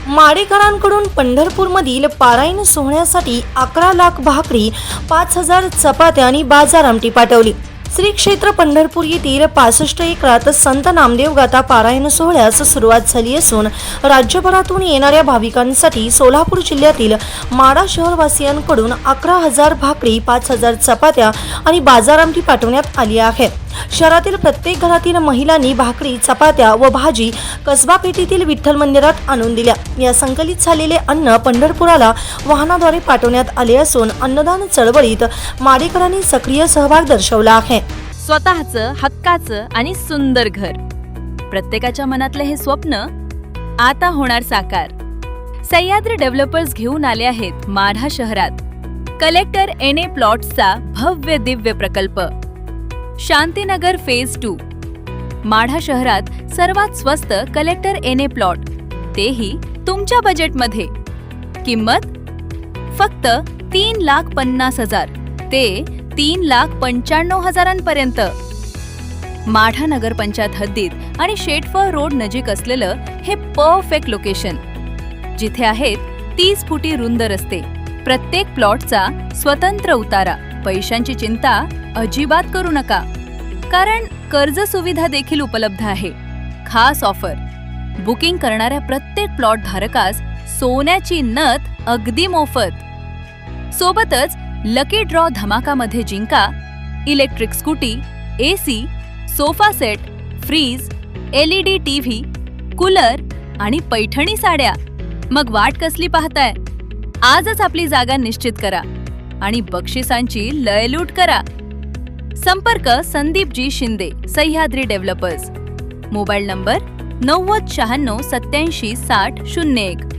माडेकरांकडून पंढरपूरमधील पारायण सोहळ्यासाठी 11 लाख भाकरी, 5,000 चपात्या आणि बाजार आमटी पाठवली. श्री क्षेत्र पंढरपूर येथील 65 एकरात संत नामदेव गाथा पारायण सोहळ्यास सुरुवात झाली असून राज्यभरातून येणाऱ्या भाविकांसाठी सोलापूर जिल्ह्यातील माडा शहरवासियांकडून 11,000 भाकरी, 5,000 चपात्या आणि बाजार आमटी पाठवण्यात आली आहे. शहरातील प्रत्येक घरातील महिलांनी भाकरी, चपात्या व भाजी कसबा पेठेतील विठ्ठल मंदिरात आणून दिल्या. या संकलित झालेले अन्न पंढरपुराला वाहनाद्वारे पाठवण्यात आले असून अन्नदान चळवळीत माडेकरांनी सक्रिय सहभाग दर्शवला आहे. स्वतःचं हक्काचं आणि सुंदर घर, प्रत्येकाच्या मनातले हे स्वप्न आता होणार साकार. सह्याद्री डेव्हलपर्स घेऊन आले आहेत माढा शहरात कलेक्टर एन.ए. प्लॉट्सचा भव्य दिव्य प्रकल्प. शांतीनगर फेज 2. माढा शहरात सर्वात स्वस्त कलेक्टर एन.ए. प्लॉट, तेही तुमच्या बजेटमध्ये. किंमत फक्त 3,50,000 ते 3,95,000 पर्यंत. माढा नगरपंचायत हद्दीत आणि शेटफळ रोड नजीक असलेलं हे परफेक्ट लोकेशन, जिथे आहेत 30 फुटी रुंद रस्ते, प्रत्येक प्लॉटचा स्वतंत्र उतारा. पैशांची चिंता अजिबात करू नका, कारण कर्ज सुविधा देखील उपलब्ध आहे. खास ऑफर, बुकिंग करणाऱ्या प्रत्येक प्लॉट धारकास सोन्याची नथ अगदी मोफत. सोबतच लकी ड्रॉ धमाकामध्ये जिंका electric scooty, AC, sofa set, fridge, LED TV, cooler आणि पैठणी साड्या. मग वाट कसली पाहताय? आजच आपली जागा निश्चित करा आणि बक्षिसांची लयलूट करा. संपर्क Sandeepji Shinde, Sahyadri developers. Mobile number 90 96 87 60 01.